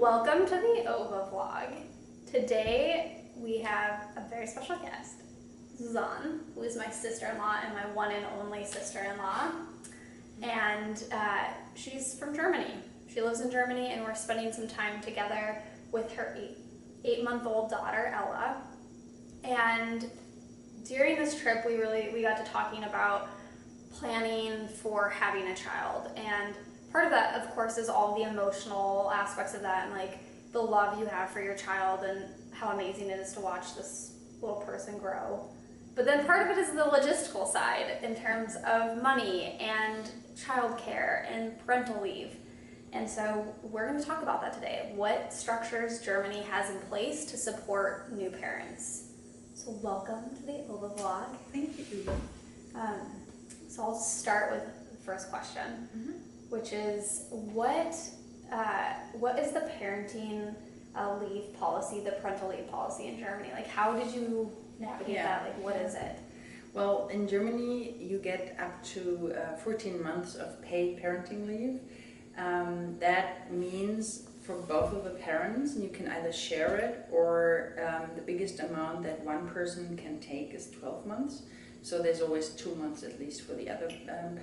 Welcome to the OVA vlog. Today we have a very special guest, Zan, who is my sister-in-law and my one and only sister-in-law. And she's from Germany. She lives in Germany, and we're spending some time together with her eight-month-old daughter, Ella. And during this trip, we got to talking about planning for having a child. And part of that, of course, is all the emotional aspects of that and like the love you have for your child and how amazing it is to watch this little person grow. But then part of it is the logistical side in terms of money and childcare and parental leave. And so we're going to talk about that today. What structures Germany has in place to support new parents. So welcome to the OVA vlog. Thank you. So I'll start with the first question, which is what is the parenting leave policy, the parental leave policy in Germany? Like, how did you navigate that? Like, what is it? Well, in Germany, you get up to 14 months of paid parenting leave. That means for both of the parents, you can either share it or the biggest amount that one person can take is 12 months. So there's always 2 months at least for the other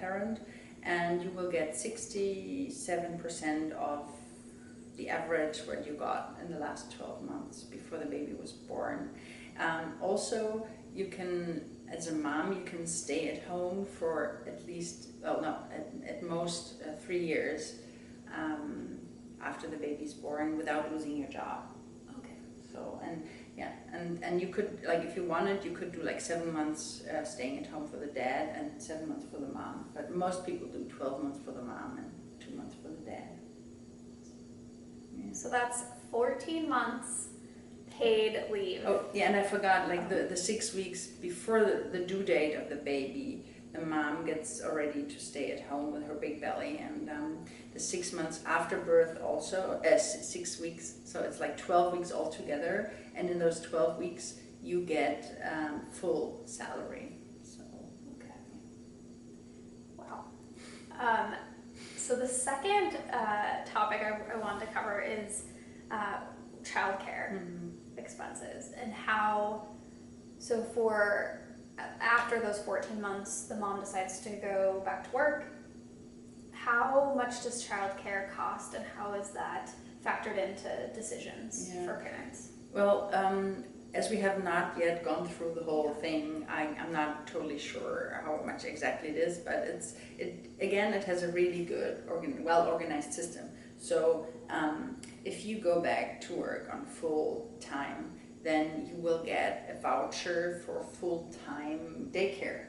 parent. And you will get 67% of the average what you got in the last 12 months before the baby was born. Also, you can, as a mom, you can stay at home for at least, well, no, at most 3 years after the baby's born without losing your job. Okay. So, and you could, like, if you wanted, you could do like 7 months staying at home for the dad and 7 months for the mom. But most people do 12 months for the mom and 2 months for the dad. Yeah. So that's 14 months paid leave. Oh, yeah, and I forgot, like the 6 weeks before the due date of the baby, the mom gets already to stay at home with her big belly, and the 6 months after birth also, 6 weeks, so it's like 12 weeks altogether, and in those 12 weeks you get full salary. So, Okay. Wow. So the second topic I wanted to cover is childcare expenses and how, so for after those 14 months, the mom decides to go back to work. How much does childcare cost, and how is that factored into decisions for parents? Well, as we have not yet gone through the whole thing, I'm not totally sure how much exactly it is, but it has a really good, well-organized system. So if you go back to work on full time, then you will get a voucher for full-time daycare.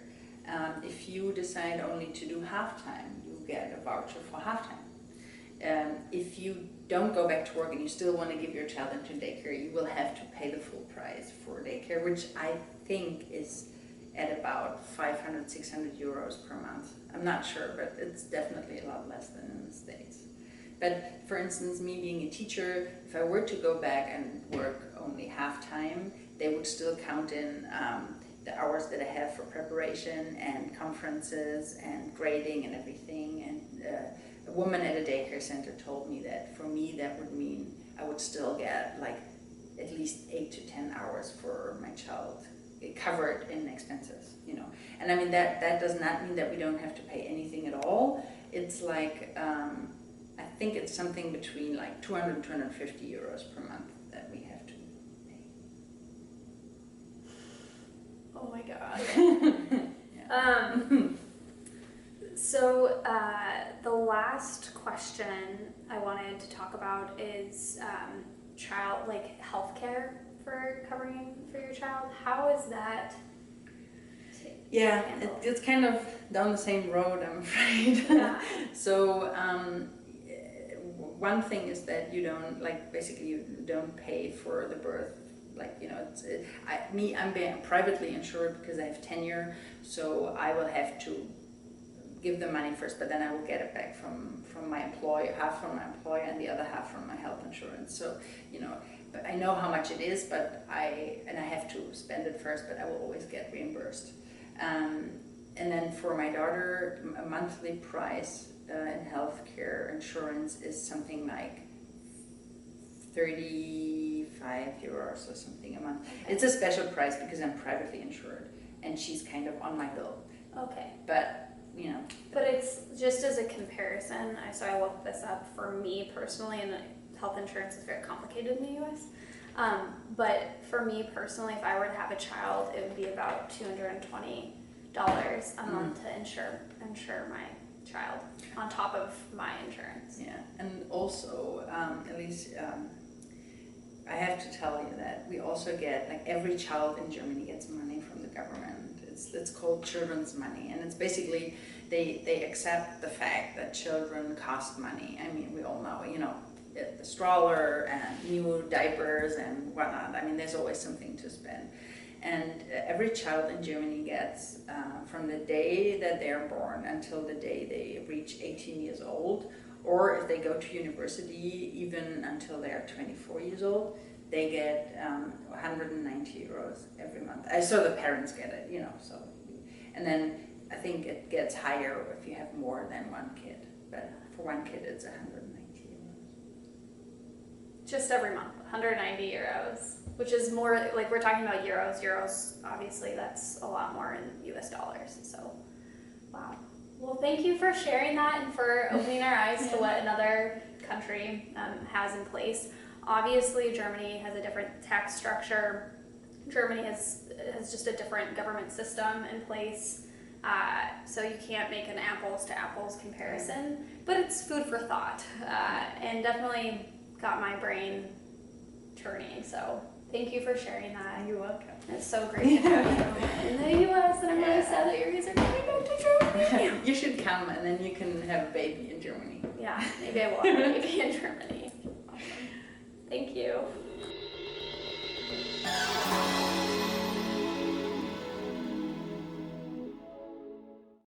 If you decide only to do half-time, you get a voucher for half-time. If you don't go back to work and you still want to give your child into daycare, you will have to pay the full price for daycare, which I think is at about 500, 600 euros per month. I'm not sure, but it's definitely a lot less than in the States. But for instance, me being a teacher, if I were to go back and work only half-time, they would still count in the hours that I have for preparation and conferences and grading and everything. And a woman at a daycare center told me that for me that would mean I would still get like at least 8 to 10 hours for my child covered in expenses, you know. And I mean that does not mean that we don't have to pay anything at all. It's like I think it's something between like 200 and 250 euros per month that we have to pay. Oh my God. So the last question I wanted to talk about is healthcare for covering for your child. How is that? Yeah, it's kind of down the same road, I'm afraid. Yeah. So one thing is that you don't, like, basically you don't pay for the birth. Like, you know, I'm being privately insured because I have tenure, so I will have to give the money first, but then I will get it back from my employer, half from my employer and the other half from my health insurance. So, you know, but I know how much it is, but I have to spend it first, but I will always get reimbursed. And then for my daughter, a monthly price in healthcare insurance is something like 35 euros or something a month. Okay. It's a special price because I'm privately insured and she's kind of on my bill. Okay. But, you know. But it's just as a comparison, so I looked this up for me personally, and health insurance is very complicated in the US. But for me personally, if I were to have a child, it would be about $220 a month to insure my child on top of my insurance. Yeah, and also, at least I have to tell you that we also get, like every child in Germany gets money from the government. It's called children's money, and it's basically they accept the fact that children cost money. I mean, we all know, you know, the stroller and new diapers and whatnot. I mean, there's always something to spend. And every child in Germany gets, from the day that they're born until the day they reach 18 years old, or if they go to university, even until they're 24 years old, they get 190 euros every month. So the parents get it, you know. So, and then I think it gets higher if you have more than one kid. But for one kid, it's 190 euros. Just every month, 190 euros, which is more, like we're talking about euros. Euros, obviously, that's a lot more in US dollars. So, wow. Well, thank you for sharing that and for opening our eyes to what another country has in place. Obviously, Germany has a different tax structure. Germany has just a different government system in place. So you can't make an apples to apples comparison, but it's food for thought, and definitely got my brain turning. So thank you for sharing that. You're welcome. It's so great to have you in the US, and I'm really sad that you guys are coming back to Germany. You should come, and then you can have a baby in Germany. Yeah, maybe I will have a baby in Germany. Awesome. Thank you.